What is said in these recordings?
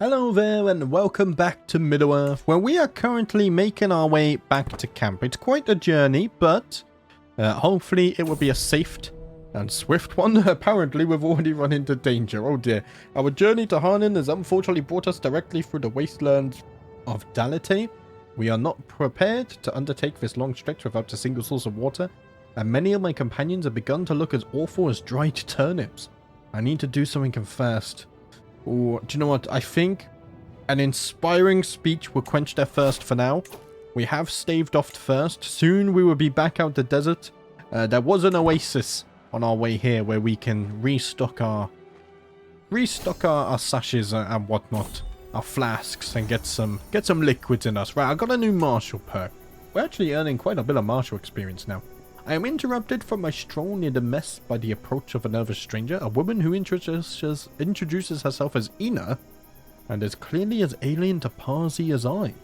Hello there and welcome back to Middle-earth, where we are currently making our way back to camp. It's quite a journey, but hopefully it will be a safe and swift one. Apparently we've already run into danger. Oh dear. Our journey to Rhûn has unfortunately brought us directly through the wastelands of Dalite. We are not prepared to undertake this long stretch without a single source of water, and many of my companions have begun to look as awful as dried turnips. I need to do something fast. Or, do you know what? I think an inspiring speech will quench their thirst for now. We have staved off thirst. Soon we will be back out the desert. There was an oasis on our way here where we can restock our sashes and whatnot, our flasks, and get some liquids in us. Right, I got a new martial perk. We're actually earning quite a bit of martial experience now. I am interrupted from my stroll near the mess by the approach of a nervous stranger, a woman who introduces herself as Ina, and is clearly as alien to Parsi as I.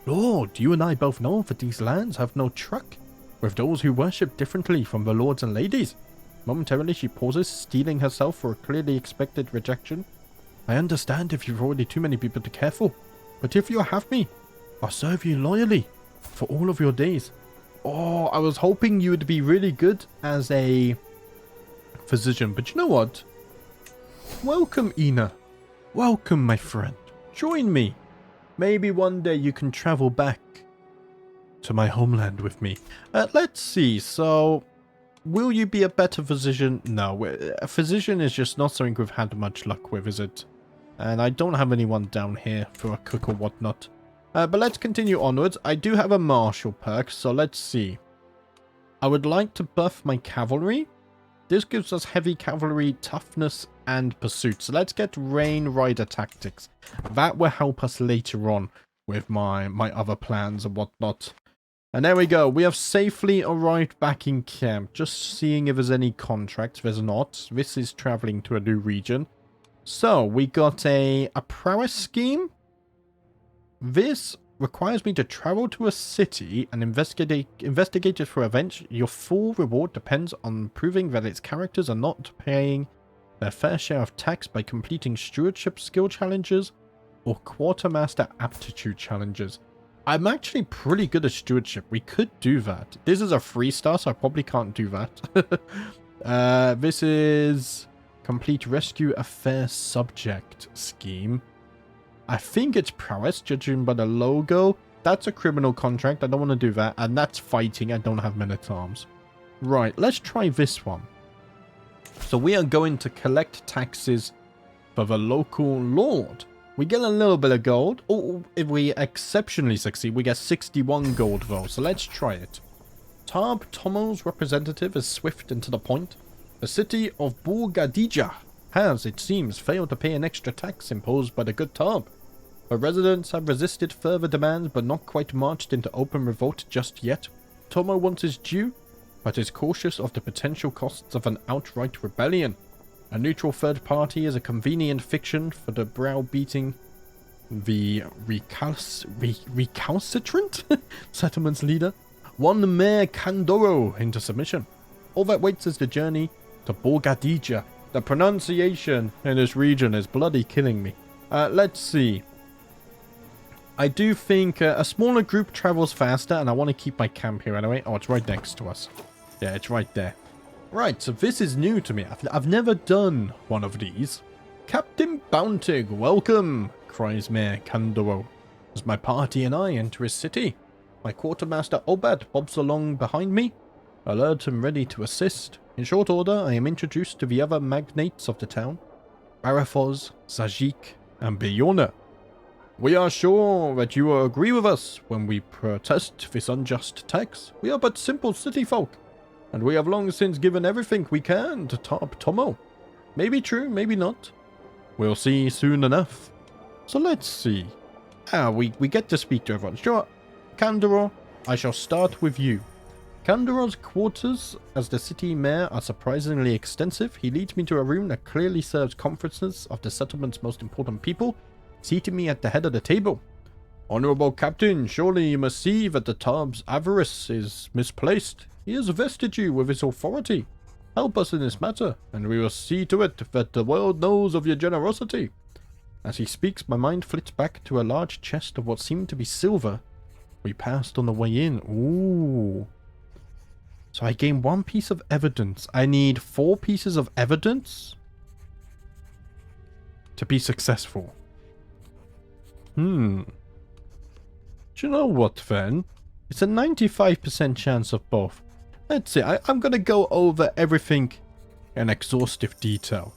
Lord, you and I both know that these lands have no truck with those who worship differently from the lords and ladies. Momentarily she pauses, steeling herself for a clearly expected rejection. I understand if you've already too many people to care for, but if you have me, I'll serve you loyally for all of your days. Oh, I was hoping you would be really good as a physician, but you know what? Welcome, Ina. Welcome, my friend. Join me. Maybe one day you can travel back to my homeland with me. Let's see. So, will you be a better physician? No, a physician is just not something we've had much luck with, is it? And I don't have anyone down here for a cook or whatnot. But let's continue onwards. I do have a martial perk, so let's see. I would like to buff my cavalry. This gives us heavy cavalry, toughness, and pursuit. So let's get Rain Rider tactics. That will help us later on with my other plans and whatnot. And there we go. We have safely arrived back in camp. Just seeing if there's any contracts. There's not. This is traveling to a new region. So we got a prowess scheme. This requires me to travel to a city and investigate it for events. Your full reward depends on proving that its characters are not paying their fair share of tax by completing stewardship skill challenges or quartermaster aptitude challenges. I'm actually pretty good at stewardship. We could do that. This is a 3-star, so I probably can't do that. This is complete rescue affair subject scheme. I think it's prowess, judging by the logo. That's a criminal contract. I don't want to do that. And that's fighting. I don't have men-at-arms. Right, let's try this one. So we are going to collect taxes for the local lord. We get a little bit of gold. Oh, if we exceptionally succeed, we get 61 gold though. So let's try it. Tarb Tomo's representative is swift and to the point. The city of Bourgadija has, it seems, failed to pay an extra tax imposed by the good Tarb. The residents have resisted further demands but not quite marched into open revolt just yet. Tomo wants his due, but is cautious of the potential costs of an outright rebellion. A neutral third party is a convenient fiction for the browbeating the recalcitrant settlement's leader. One Mayor Kandoro into submission. All that waits is the journey to Bourgadija. The pronunciation in this region is bloody killing me. Let's see. I do think a smaller group travels faster, and I want to keep my camp here anyway. Oh, it's right next to us. Yeah, it's right there. Right, so this is new to me. I've never done one of these. Captain Bountig, welcome, cries Mayor Kandoro, as my party and I enter his city. My quartermaster Obad bobs along behind me, alert and ready to assist. In short order, I am introduced to the other magnates of the town, Barafoz, Sajik, and Bayona. We are sure that you will agree with us when we protest this unjust tax. We are but simple city folk, and we have long since given everything we can to Tarb Tomo. Maybe true, maybe not. We'll see soon enough. So let's see. We get to speak to everyone. Sure, Kandoro, I shall start with you. Kandoro's quarters as the city mayor are surprisingly extensive. He leads me to a room that clearly serves conferences of the settlement's most important people, seating me at the head of the table. Honorable Captain, surely you must see that the Tarb's avarice is misplaced. He has vested you with his authority. Help us in this matter, and we will see to it that the world knows of your generosity. As he speaks, my mind flits back to a large chest of what seemed to be silver we passed on the way in. Ooh. So I gain 1 piece of evidence. I need 4 pieces of evidence to be successful. Do you know what, then? It's a 95% chance of both. Let's see. I'm going to go over everything in exhaustive detail.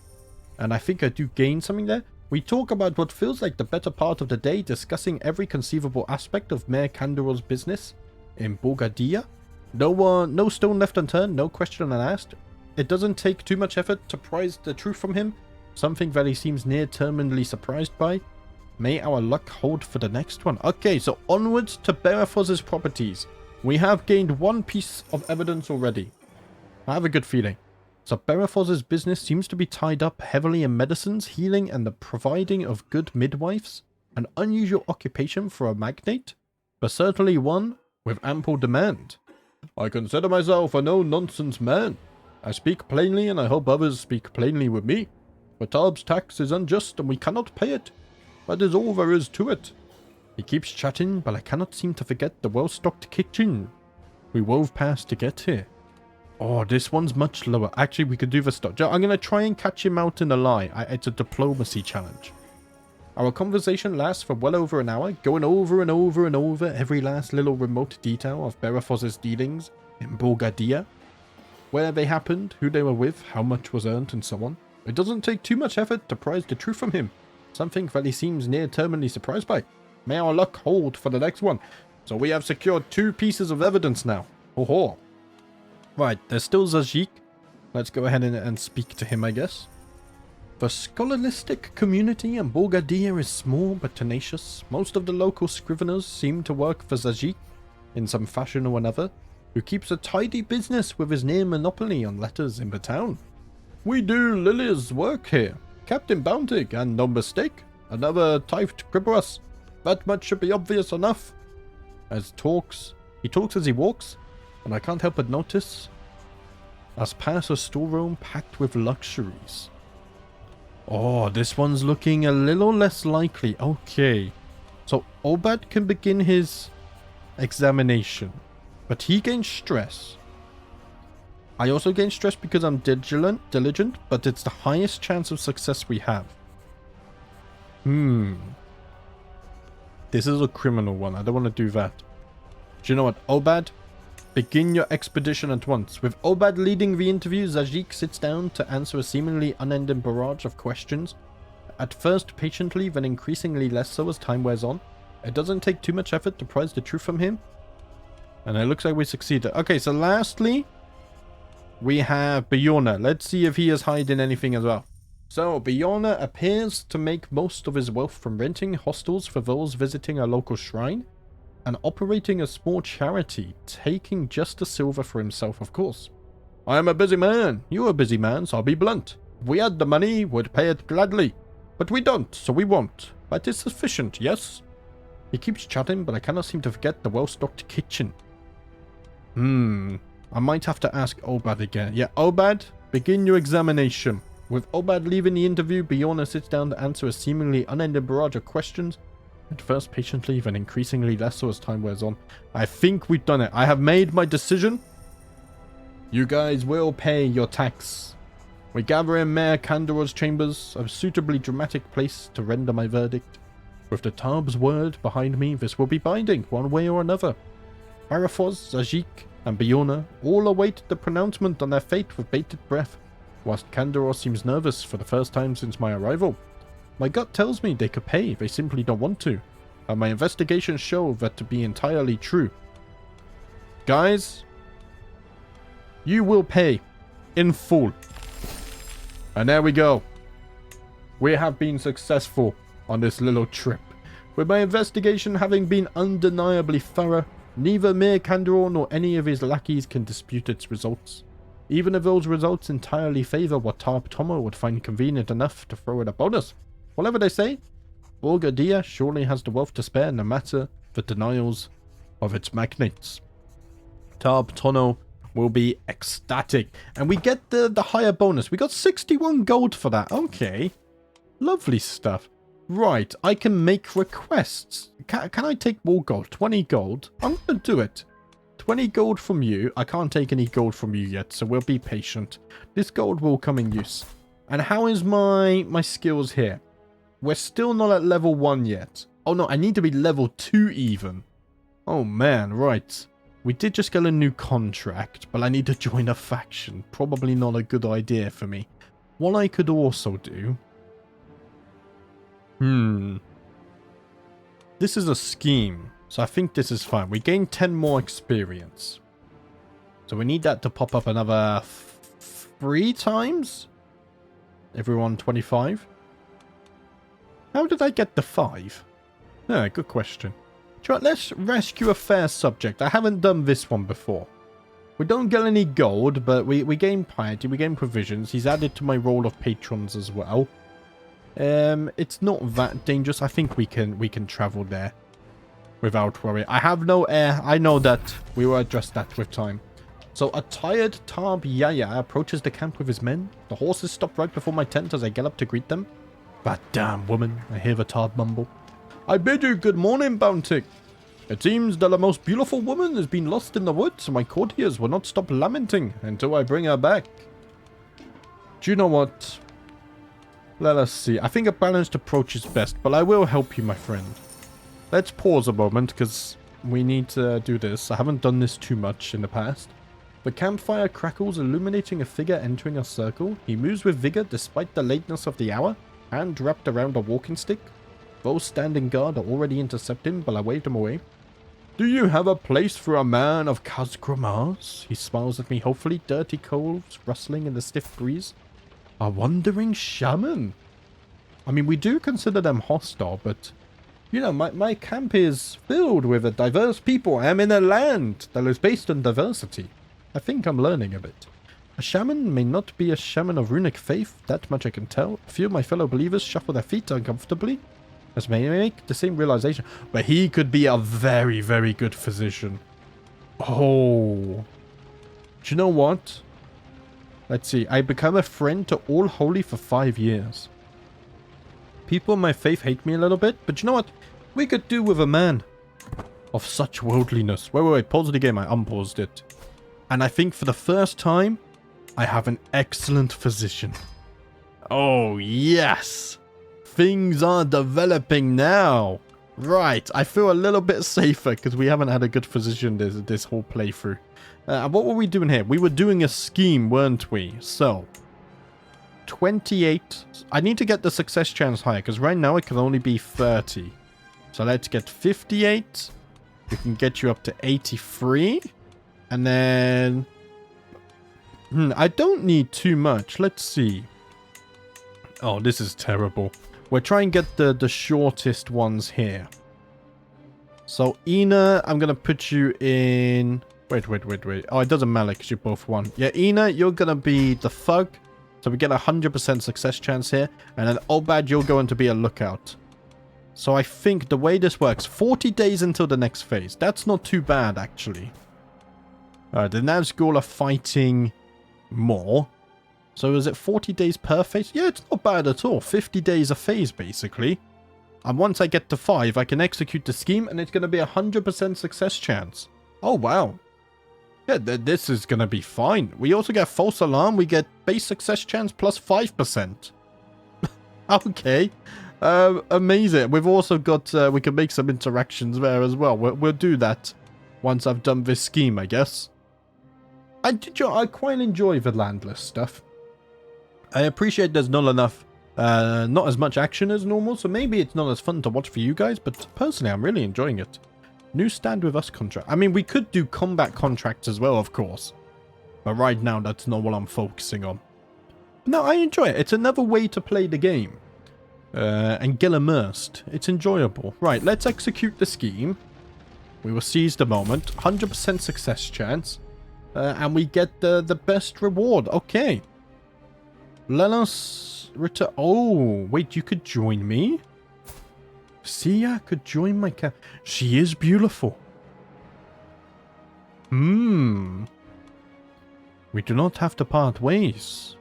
And I think I do gain something there. We talk about what feels like the better part of the day, discussing every conceivable aspect of Mayor Kandor's business in Bulgaria. No stone left unturned, no question unasked. It doesn't take too much effort to prise the truth from him, something that he seems near terminally surprised by. May our luck hold for the next one. Okay, so onwards to Berefos's properties. We have gained 1 piece of evidence already. I have a good feeling. So Berefos's business seems to be tied up heavily in medicines, healing, and the providing of good midwives. An unusual occupation for a magnate, but certainly one with ample demand. I consider myself a no-nonsense man. I speak plainly, and I hope others speak plainly with me. But Tarb's tax is unjust, and we cannot pay it. That is all there is to it. He keeps chatting, but I cannot seem to forget the well-stocked kitchen we wove past to get here. Oh, this one's much lower. Actually, we could do the stuff. I'm going to try and catch him out in a lie. It's a diplomacy challenge. Our conversation lasts for well over an hour, going over and over and over every last little remote detail of Berefos's dealings in Bulgaria. Where they happened, who they were with, how much was earned, and so on. It doesn't take too much effort to prise the truth from him. Something that he seems near terminally surprised by. May our luck hold for the next one. So we have secured 2 pieces of evidence now. Ho-ho. Right, there's still Zajik. Let's go ahead and speak to him, I guess. The scholastic community in Bulgaria is small but tenacious. Most of the local scriveners seem to work for Zajik in some fashion or another, who keeps a tidy business with his near monopoly on letters in the town. We do Lily's work here. Captain Bountig, and no mistake, another typed Cribbers. That much should be obvious enough. He talks as he walks, and I can't help but notice us pass a storeroom packed with luxuries. Oh, this one's looking a little less likely. Okay, so Obad can begin his examination, but he gains stress. I also gain stress because I'm diligent, but it's the highest chance of success we have. This is a criminal one. I don't want to do that. Do you know what? Obad, begin your expedition at once. With Obad leading the interview, Zajik sits down to answer a seemingly unending barrage of questions. At first patiently, then increasingly less so as time wears on. It doesn't take too much effort to prise the truth from him. And it looks like we succeeded. Okay, so lastly, we have Bjorna. Let's see if he is hiding anything as well. So, Bjorna appears to make most of his wealth from renting hostels for those visiting a local shrine, and operating a small charity, taking just a silver for himself, of course. I am a busy man. You're a busy man, so I'll be blunt. If we had the money, we'd pay it gladly. But we don't, so we won't. That is sufficient, yes? He keeps chatting, but I cannot seem to forget the well-stocked kitchen. I might have to ask Obad again. Yeah, Obad, begin your examination. With Obad leaving the interview, Bjorna sits down to answer a seemingly unending barrage of questions. At first patiently, then increasingly less so as time wears on. I think we've done it. I have made my decision. You guys will pay your tax. We gather in Mayor Kandor's chambers, a suitably dramatic place to render my verdict. With the Tarb's word behind me, this will be binding, one way or another. Berefos, Zajik, and Bjorna all await the pronouncement on their fate with bated breath, whilst Kandor seems nervous for the first time since my arrival. My gut tells me they could pay, they simply don't want to. And my investigations show that to be entirely true. Guys, you will pay in full. And there we go. We have been successful on this little trip. With my investigation having been undeniably thorough, neither Mayor Kandor nor any of his lackeys can dispute its results. Even if those results entirely favor what Tarp Tomo would find convenient enough to throw in a bonus. Whatever they say, Bulgaria surely has the wealth to spare no matter the denials of its magnates. Tarp Tono will be ecstatic. And we get the higher bonus. We got 61 gold for that. Okay. Lovely stuff. Right, I can make requests. Can I take more gold? 20 gold? I'm going to do it. 20 gold from you. I can't take any gold from you yet, so we'll be patient. This gold will come in use. And how is my skills here? We're still not at level 1 yet. Oh no, I need to be level 2 even. Oh man, right. We did just get a new contract, but I need to join a faction. Probably not a good idea for me. What I could also do... This is a scheme, so I think this is fine. We gain 10 more experience. So we need that to pop up another 3 times? Everyone 25? How did I get the 5? Yeah, good question. Let's rescue a fair subject. I haven't done this one before. We don't get any gold, but we gain piety, we gain provisions. He's added to my roll of patrons as well. It's not that dangerous. I think we can travel there without worry. I have no air. I know that. We will address that with time. So a tired Tarb Yaya approaches the camp with his men. The horses stop right before my tent as I get up to greet them. That damn woman, I hear the Tarb mumble. I bid you good morning, Bountig. It seems that a most beautiful woman has been lost in the woods, and my courtiers will not stop lamenting until I bring her back. Do you know what? Let us see. I think a balanced approach is best, but I will help you, my friend. Let's pause a moment, because we need to do this. I haven't done this too much in the past. The campfire crackles, illuminating a figure entering a circle. He moves with vigor despite the lateness of the hour, hand wrapped around a walking stick. Those standing guard are already intercepting, but I waved him away. Do you have a place for a man of Kazgramas? He smiles at me, hopefully, dirty coals rustling in the stiff breeze. A wandering shaman? I mean, we do consider them hostile, but... You know, my camp is filled with a diverse people. I am in a land that is based on diversity. I think I'm learning a bit. A shaman may not be a shaman of runic faith, that much I can tell. A few of my fellow believers shuffle their feet uncomfortably, as may make the same realization. But he could be a very, very good physician. Oh. Do you know what? Let's see. I become a friend to all holy for 5 years. People in my faith hate me a little bit, but you know what? We could do with a man of such worldliness. Wait. Pause the game. I unpaused it. And I think for the first time, I have an excellent physician. Oh, yes. Things are developing now. Right. I feel a little bit safer because we haven't had a good physician this whole playthrough. What were we doing here? We were doing a scheme, weren't we? So, 28. I need to get the success chance higher because right now it can only be 30. So let's get 58. We can get you up to 83. And then... I don't need too much. Let's see. Oh, this is terrible. We'll try and get the shortest ones here. So, Ina, I'm going to put you in... Wait. Oh, it doesn't matter because you both won. Yeah, Ina, you're going to be the thug. So we get a 100% success chance here. And then Obad, you're going to be a lookout. So I think the way this works, 40 days until the next phase. That's not too bad, actually. Alright, the Nazgul are fighting more. So is it 40 days per phase? Yeah, it's not bad at all. 50 days a phase, basically. And once I get to 5, I can execute the scheme, and it's going to be a 100% success chance. Oh, wow. Yeah, this is going to be fine. We also get false alarm. We get base success chance plus 5%. Okay. Amazing. We've also got... we can make some interactions there as well. We'll do that once I've done this scheme, I guess. I quite enjoy the landless stuff. I appreciate there's not enough... not as much action as normal, so maybe it's not as fun to watch for you guys, but personally, I'm really enjoying it. New stand with us contract. I mean, we could do combat contracts as well, of course. But right now, that's not what I'm focusing on. No, I enjoy it. It's another way to play the game. And get immersed. It's enjoyable. Right, let's execute the scheme. We will seize the moment. 100% success chance. And we get the best reward. Okay. Let us return. Oh, wait, you could join me? Sia could join my camp. She is beautiful. We do not have to part ways.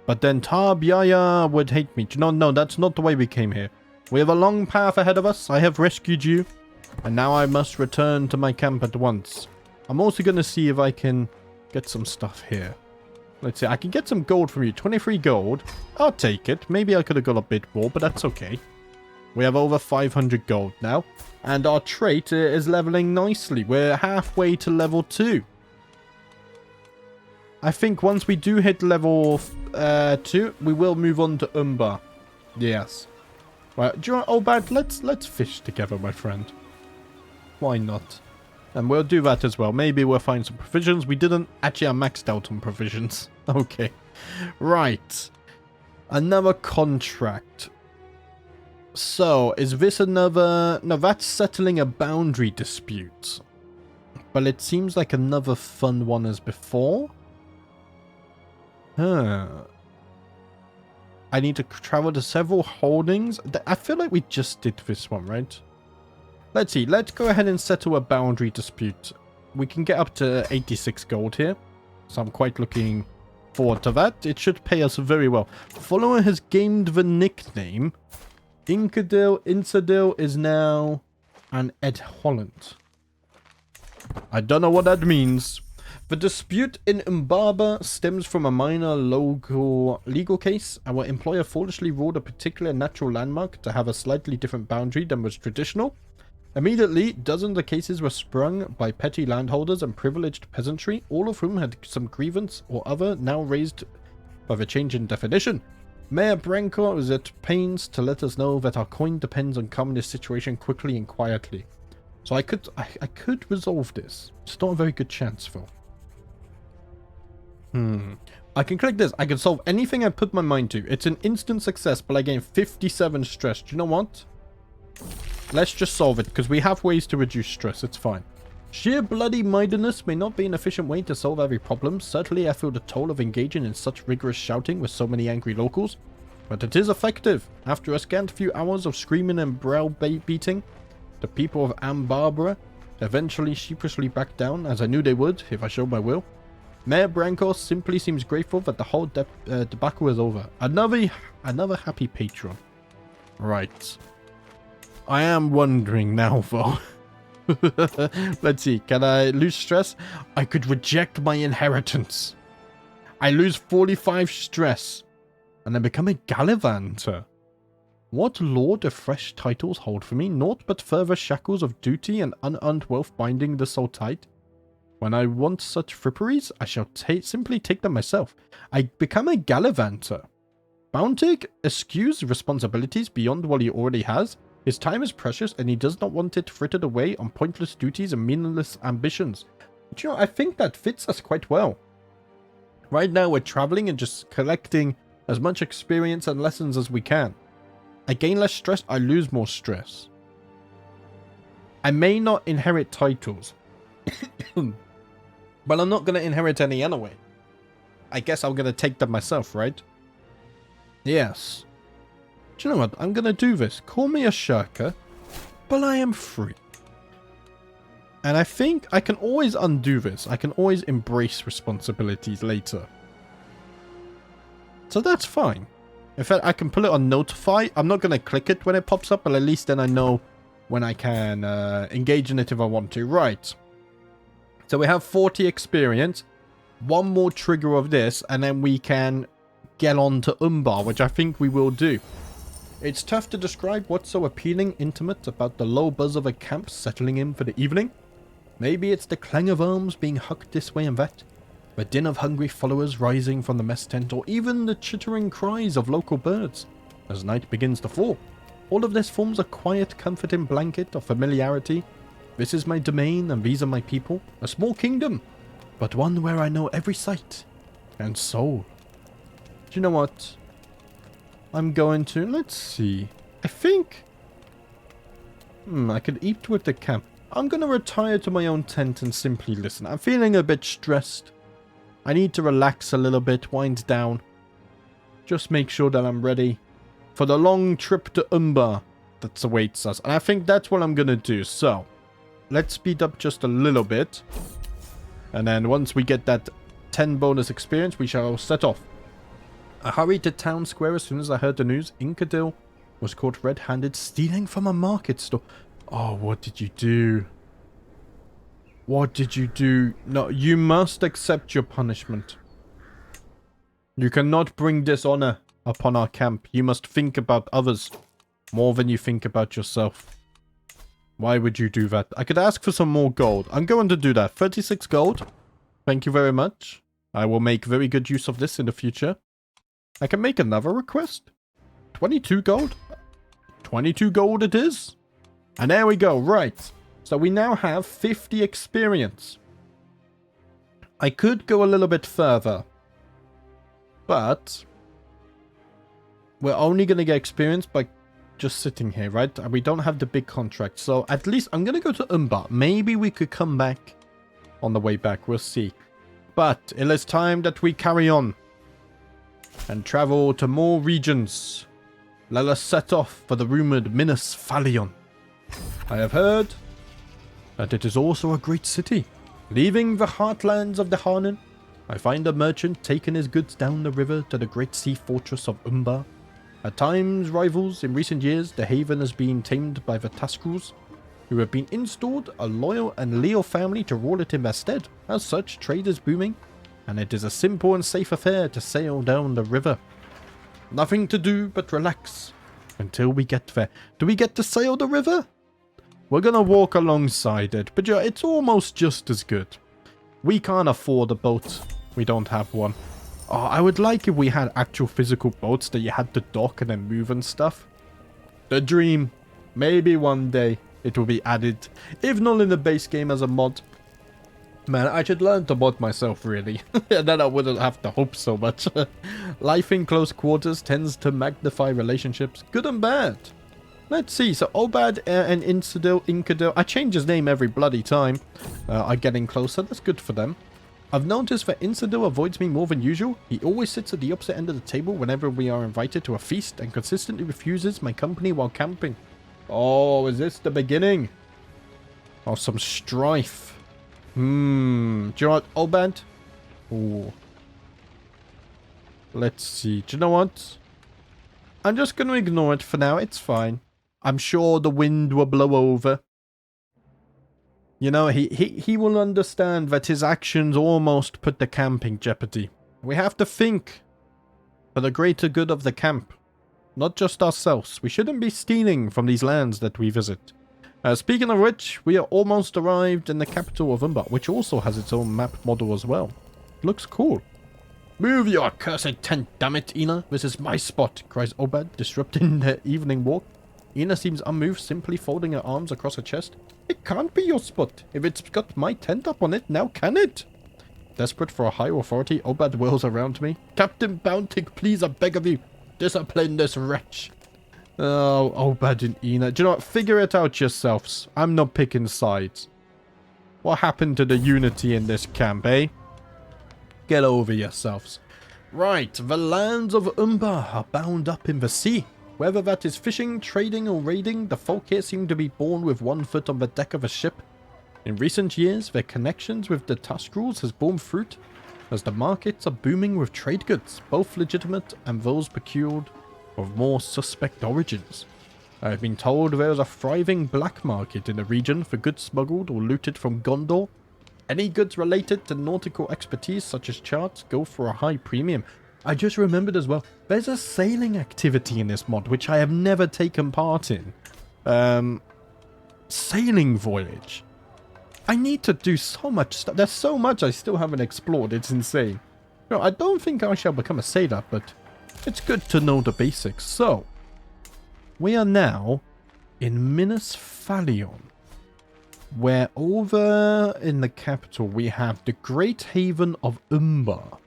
But then Tarb Yaya would hate me. No, that's not the way we came here. We have a long path ahead of us. I have rescued you. And now I must return to my camp at once. I'm also going to see if I can get some stuff here. Let's see. I can get some gold from you. 23 gold. I'll take it. Maybe I could have got a bit more, but that's okay. We have over 500 gold now. And our trait is leveling nicely. We're halfway to level 2. I think once we do hit level 2, we will move on to Umbar. Yes. Well, do you know, Obad, let's fish together, my friend. Why not? And we'll do that as well. Maybe we'll find some provisions. We didn't. Actually, I maxed out on provisions. Okay. Right. Another contract. So, is this another... No, that's settling a boundary dispute. But it seems like another fun one as before. Huh. I need to travel to several holdings. I feel like we just did this one, right? Let's see. Let's go ahead and settle a boundary dispute. We can get up to 86 gold here. So I'm quite looking forward to that. It should pay us very well. Follower has gained the nickname. Incadil is now an Ed Holland. I don't know what that means. The dispute in Umbaba stems from a minor legal case. Our employer foolishly ruled a particular natural landmark to have a slightly different boundary than was traditional. Immediately, dozens of cases were sprung by petty landholders and privileged peasantry, all of whom had some grievance or other now raised by the change in definition. Mayor Branco is at pains to let us know that our coin depends on calming this situation quickly and quietly. So I could resolve this. It's not a very good chance, though. I can click this. I can solve anything I put my mind to. It's an instant success, but I gain 57 stress. Do you know what? Let's just solve it, because we have ways to reduce stress. It's fine. Sheer bloody mindedness may not be an efficient way to solve every problem. Certainly, I feel the toll of engaging in such rigorous shouting with so many angry locals. But it is effective. After a scant few hours of screaming and browbeating, the people of Ambarbara eventually sheepishly backed down, as I knew they would if I showed my will. Mayor Branco simply seems grateful that the whole debacle is over. Another happy patron. Right. I am wondering now, though. Let's see. Can I lose stress? I could reject my inheritance. I lose 45 stress. And then become a Gallivanter. What law do fresh titles hold for me? Naught but further shackles of duty and unearned wealth binding the soul tight. When I want such fripperies, I shall simply take them myself. I become a Gallivanter. Bountig eschews responsibilities beyond what he already has. His time is precious, and he does not want it frittered away on pointless duties and meaningless ambitions. But you know, I think that fits us quite well. Right now, we're traveling and just collecting as much experience and lessons as we can. I gain less stress, I lose more stress. I may not inherit titles. But I'm not going to inherit any anyway. I guess I'm going to take them myself, right? Yes. Do you know what? I'm going to do this. Call me a shirker, but I am free. And I think I can always undo this. I can always embrace responsibilities later. So that's fine. In fact, I can put it on notify. I'm not going to click it when it pops up, but at least then I know when I can engage in it if I want to. Right. So we have 40 experience. One more trigger of this, and then we can get on to Umbar, which I think we will do. It's tough to describe what's so appealing, intimate about the low buzz of a camp settling in for the evening. Maybe it's the clang of arms being hucked this way and that, the din of hungry followers rising from the mess tent, or even the chittering cries of local birds as night begins to fall. All of this forms a quiet, comforting blanket of familiarity. This is my domain, and these are my people. A small kingdom, but one where I know every sight and soul. Do you know what? I'm going to... Let's see. I think... I could eat with the camp. I'm going to retire to my own tent and simply listen. I'm feeling a bit stressed. I need to relax a little bit, wind down. Just make sure that I'm ready for the long trip to Umbar that awaits us. And I think that's what I'm going to do. So... let's speed up just a little bit. And then once we get that 10 bonus experience, we shall set off. I hurried to town square as soon as I heard the news. Incadil was caught red-handed stealing from a market store. Oh, what did you do? What did you do? No, you must accept your punishment. You cannot bring dishonor upon our camp. You must think about others more than you think about yourself. Why would you do that? I could ask for some more gold. I'm going to do that. 36 gold. Thank you very much. I will make very good use of this in the future. I can make another request. 22 gold. 22 gold it is. And there we go. Right. So we now have 50 experience. I could go a little bit further. But we're only going to get experience by just sitting here, right? And we don't have the big contract. So at least I'm going to go to Umbar. Maybe we could come back on the way back. We'll see. But it is time that we carry on and travel to more regions. Let us set off for the rumored Minas Phalion. I have heard that it is also a great city. Leaving the heartlands of the Rhûn, I find a merchant taking his goods down the river to the great sea fortress of Umbar. At times rivals, in recent years the haven has been tamed by the Taskrus, who have been installed a loyal and leal family to rule it in their stead. As such, trade is booming, and it is a simple and safe affair to sail down the river. Nothing to do but relax until we get there. Do we get to sail the river? We're gonna walk alongside it, but yeah, it's almost just as good. We can't afford a boat. We don't have one. Oh, I would like if we had actual physical boats that you had to dock and then move and stuff. The dream. Maybe one day it will be added. If not in the base game as a mod. Man, I should learn to mod myself, really. Then I wouldn't have to hope so much. Life in close quarters tends to magnify relationships, good and bad. Let's see, so Obad and Incadil, I change his name every bloody time, are getting closer. That's good for them. I've noticed that Incadil avoids me more than usual. He always sits at the opposite end of the table whenever we are invited to a feast and consistently refuses my company while camping. Oh, is this the beginning of some strife? Do you know what, Obad? Ooh. Let's see. Do you know what? I'm just going to ignore it for now. It's fine. I'm sure the wind will blow over. You know, he will understand that his actions almost put the camp in jeopardy. We have to think for the greater good of the camp. Not just ourselves. We shouldn't be stealing from these lands that we visit. Speaking of which, we are almost arrived in the capital of Umbar, which also has its own map model as well. Looks cool. Move your accursed tent, damn it, Ina. This is my spot, cries Obad, disrupting their evening walk. Ina seems unmoved, simply folding her arms across her chest. It can't be your spot. If it's got my tent up on it, now can it? Desperate for a higher authority, Obad whirls around me. Captain Bountig, please, I beg of you, discipline this wretch. Oh, Obad and Ina. Do you know what? Figure it out yourselves. I'm not picking sides. What happened to the unity in this camp, eh? Get over yourselves. Right, the lands of Umbar are bound up in the sea. Whether that is fishing, trading, or raiding, the folk here seem to be born with one foot on the deck of a ship. In recent years, their connections with the Taskrus has borne fruit, as the markets are booming with trade goods, both legitimate and those procured of more suspect origins. I have been told there is a thriving black market in the region for goods smuggled or looted from Gondor. Any goods related to nautical expertise such as charts go for a high premium. I just remembered as well, there's a sailing activity in this mod which I have never taken part in. Sailing voyage. I need to do so much stuff. There's so much I still haven't explored. It's insane. No, I don't think I shall become a sailor, but it's good to know the basics. So, we are now in Minas Phalion, where over in the capital we have the great haven of Umbar.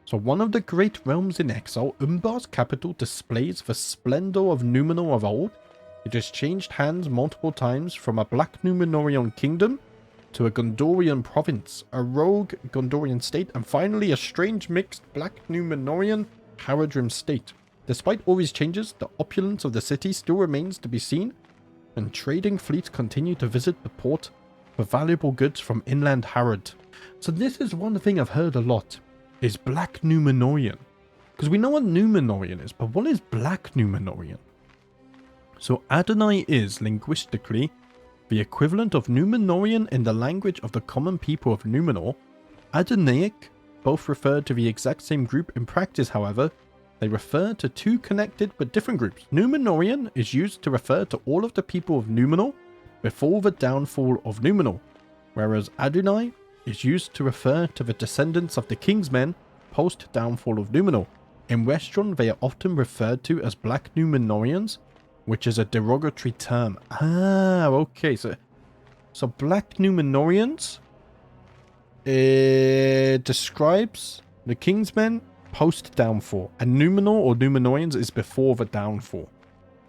So one of the great realms in exile, Umbar's capital displays the splendor of Númenor of old. It has changed hands multiple times from a Black Númenorian kingdom to a Gondorian province, a rogue Gondorian state, and finally a strange mixed Black Númenorian Haradrim state. Despite all these changes, the opulence of the city still remains to be seen, and trading fleets continue to visit the port for valuable goods from inland Harad. So this is one thing I've heard a lot, is Black Númenorian. Because we know what Númenorian is, but what is Black Númenorian? So Adonai is, linguistically, the equivalent of Numenorian in the language of the common people of Numenor. Adonaic both refer to the exact same group. In practice, however, they refer to two connected but different groups. Numenorian is used to refer to all of the people of Numenor before the downfall of Numenor, whereas Adonai is used to refer to the descendants of the King's Men post-downfall of Numenor. In Westron, they are often referred to as Black Numenorians, which is a derogatory term. Ah, okay. So Black Numenorians describes the King's Men post-downfall, and Numenor or Numenorians is before the downfall.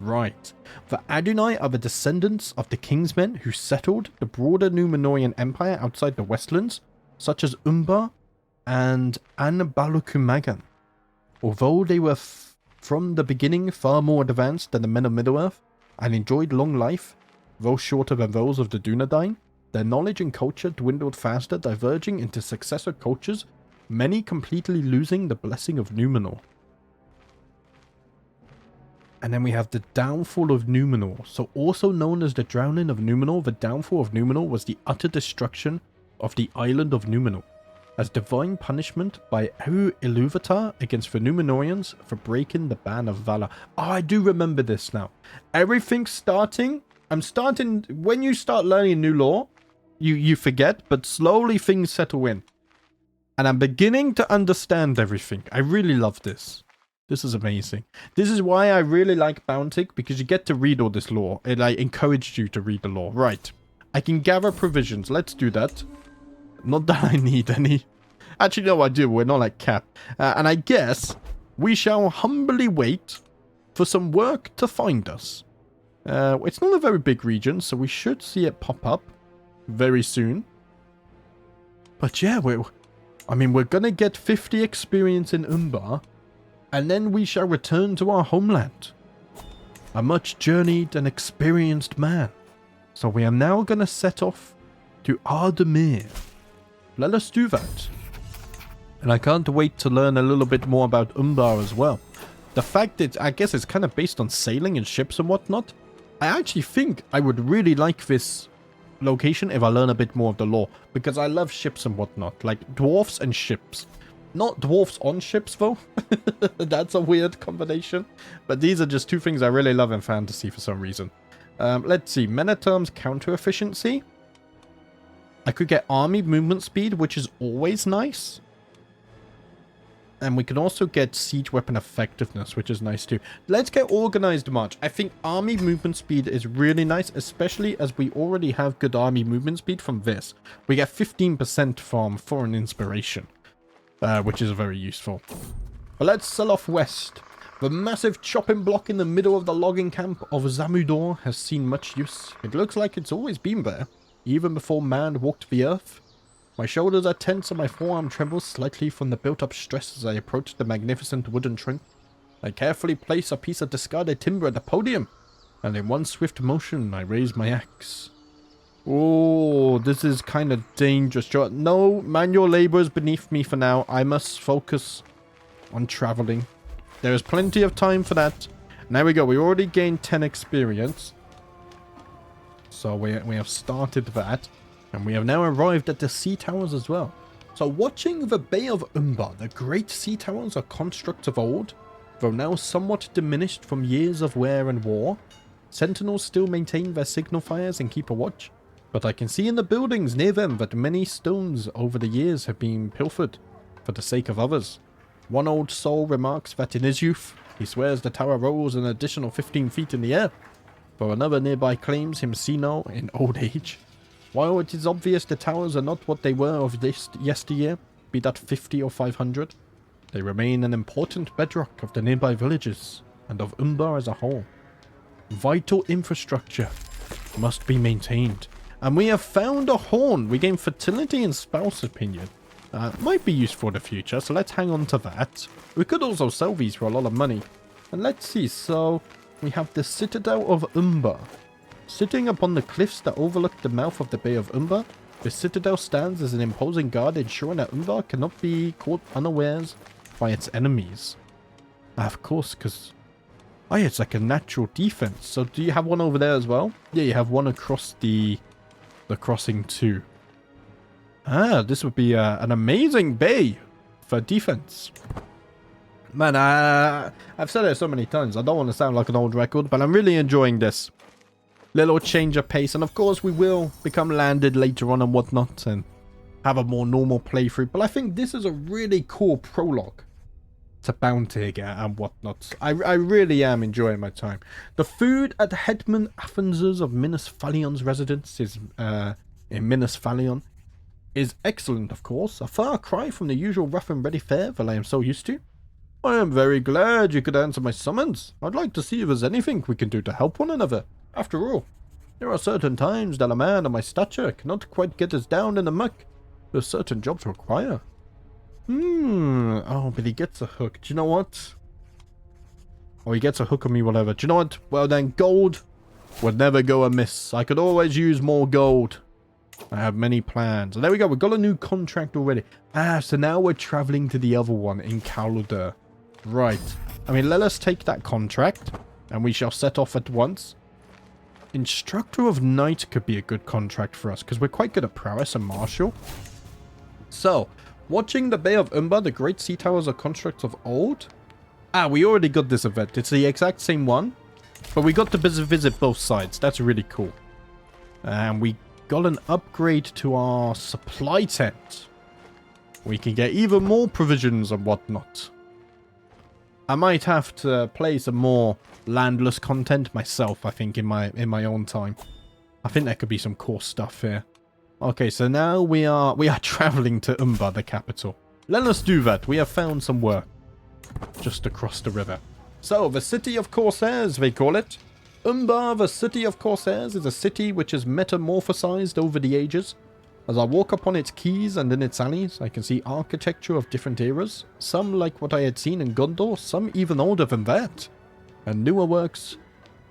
Right. The Adonai are the descendants of the King's Men who settled the broader Numenorian Empire outside the Westlands, such as Umbar and Anbalukumagan. Although they were from the beginning far more advanced than the men of Middle-earth, and enjoyed long life, though shorter than those of the Dunedain, their knowledge and culture dwindled faster, diverging into successor cultures, many completely losing the blessing of Numenor. And then we have the downfall of Numenor. So also known as the drowning of Numenor, the downfall of Numenor was the utter destruction of the island of Numenor, as divine punishment by Eru Ilúvatar against the Numenorians for breaking the ban of Valor. Oh, I do remember this now. Everything's starting. When you start learning new lore, you forget, but slowly things settle in. And I'm beginning to understand everything. I really love this. This is amazing. This is why I really like Bountig, because you get to read all this lore. I encouraged you to read the lore. Right. I can gather provisions. Let's do that. Not that I need any. Actually, no, I do. We're not like Cap. And I guess we shall humbly wait for some work to find us. It's not a very big region, so we should see it pop up very soon. But yeah, we're going to get 50 experience in Umbar, and then we shall return to our homeland. A much journeyed and experienced man. So we are now going to set off to Ardamir. Let us do that. And I can't wait to learn a little bit more about Umbar as well. The fact that I guess it's kind of based on sailing and ships and whatnot. I actually think I would really like this location if I learn a bit more of the lore, because I love ships and whatnot, like dwarfs and ships. Not dwarfs on ships though. That's a weird combination. But these are just two things I really love in fantasy for some reason. Let's see. Menaterm's counter efficiency. I could get army movement speed, which is always nice. And we can also get siege weapon effectiveness, which is nice too. Let's get organized march. I think army movement speed is really nice, especially as we already have good army movement speed from this. We get 15% from foreign inspiration, which is very useful. But let's sell off west. The massive chopping block in the middle of the logging camp of Zamudor has seen much use. It looks like it's always been there, even before man walked the earth. My shoulders are tense and my forearm trembles slightly from the built-up stress as I approach the magnificent wooden trunk. I carefully place a piece of discarded timber at the podium, and in one swift motion I raise my axe. Oh, this is kind of dangerous. No, manual labor is beneath me for now. I must focus on traveling. There is plenty of time for that. There we go. We already gained 10 experience. So we have started that. And we have now arrived at the sea towers as well. So watching the Bay of Umbar, the great sea towers are constructs of old, though now somewhat diminished from years of wear and war. Sentinels still maintain their signal fires and keep a watch, but I can see in the buildings near them that many stones over the years have been pilfered for the sake of others. One old soul remarks that in his youth, he swears the tower rose an additional 15 feet in the air, though another nearby claims him senile in old age. While it is obvious the towers are not what they were of this yesteryear, be that 50 or 500, they remain an important bedrock of the nearby villages and of Umbar as a whole. Vital infrastructure must be maintained. And we have found a horn. We gain fertility and spouse opinion. Might be useful in the future, so let's hang on to that. We could also sell these for a lot of money. And let's see, so we have the Citadel of Umbar. Sitting upon the cliffs that overlook the mouth of the Bay of Umbar, the citadel stands as an imposing guard ensuring that Umbar cannot be caught unawares by its enemies. Of course, because... Oh yeah, it's like a natural defense. So do you have one over there as well? Yeah, you have one across the crossing too. Ah, this would be an amazing bay for defense. Man, I've said it so many times. I don't want to sound like an old record, but I'm really enjoying this. Little change of pace. And of course, we will become landed later on and whatnot and have a more normal playthrough. But I think this is a really cool prologue to Bountig and whatnot. I really am enjoying my time. The food at the Hetman Athens's of Minas Phalion's residence is in Minas Phalion is excellent, of course. A far cry from the usual rough and ready fare that I am so used to. I am very glad you could answer my summons. I'd like to see if there's anything we can do to help one another. After all, there are certain times that a man of my stature cannot quite get us down in the muck. There's certain jobs require. Oh, but he gets a hook. Do you know what? Oh, he gets a hook on me, whatever. Do you know what? Well then, gold would never go amiss. I could always use more gold. I have many plans. And there we go. We've got a new contract already. Ah, so now we're traveling to the other one in Calder. Right. I mean, let us take that contract. And we shall set off at once. Instructor of Knight could be a good contract for us. Because we're quite good at prowess and martial. So, watching the Bay of Umbar, the great sea towers are constructs of old. Ah, we already got this event. It's the exact same one. But we got to visit both sides. That's really cool. And we got an upgrade to our supply tent. We can get even more provisions and whatnot. I might have to play some more landless content myself, I think, in my own time. I think there could be some cool stuff here. Okay, so now we are traveling to Umbar, the capital. Let us do that. We have found some work just across the river. So, the City of Corsairs, they call it. Umbar, the City of Corsairs, is a city which is metamorphosized over the ages. As I walk upon its quays and in its alleys, I can see architecture of different eras. Some like what I had seen in Gondor, some even older than that. And newer works,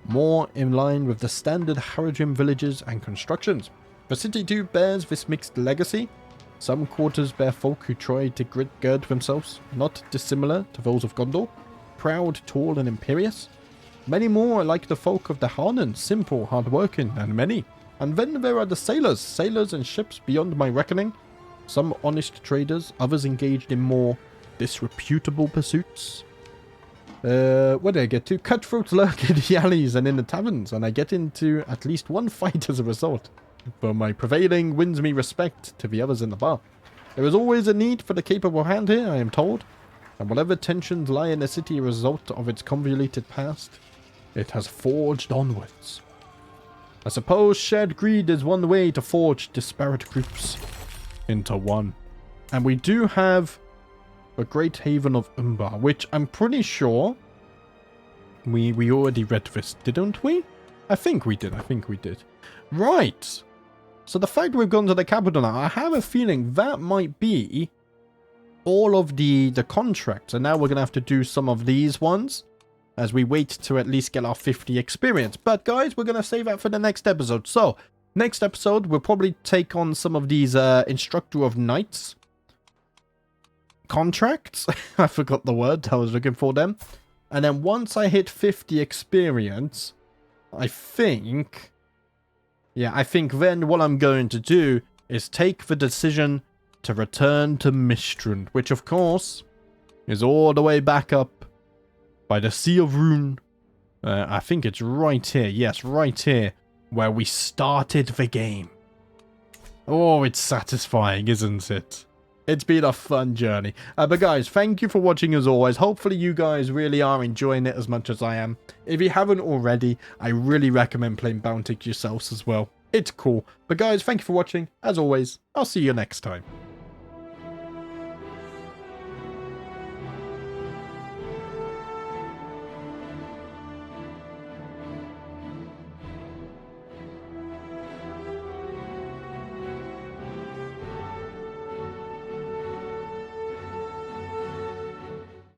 more in line with the standard Haradrim villages and constructions. The city too bears this mixed legacy. Some quarters bear folk who try to gird themselves, not dissimilar to those of Gondor. Proud, tall and imperious. Many more are like the folk of the Rhûn, simple, hard-working, and many. And then there are the sailors and ships beyond my reckoning. Some honest traders, others engaged in more disreputable pursuits. Where did I get to? Cutthroats lurk in the alleys and in the taverns, and I get into at least one fight as a result. But my prevailing wins me respect to the others in the bar. There is always a need for the capable hand here, I am told. And whatever tensions lie in the city as a result of its convoluted past, it has forged onwards. I suppose shared greed is one way to forge disparate groups into one. And we do have the Great Haven of Umbar, which I'm pretty sure we already read this, didn't we? I think we did. Right. So the fact we've gone to the capital now, I have a feeling that might be all of the contracts. And now we're going to have to do some of these ones as we wait to at least get our 50 experience. But guys, we're going to save that for the next episode. So, next episode, we'll probably take on some of these Instructor of Knights contracts. I forgot the word I was looking for them. And then once I hit 50 experience, I think then what I'm going to do is take the decision to return to Mistrund, which of course is all the way back up by the Sea of Rhûn. I think it's right here. Yes, right here where we started the game. Oh, it's satisfying, isn't it? It's been a fun journey. But guys, thank you for watching as always. Hopefully you guys really are enjoying it as much as I am. If you haven't already, I really recommend playing Bountig yourselves as well. It's cool. But guys, thank you for watching. As always, I'll see you next time.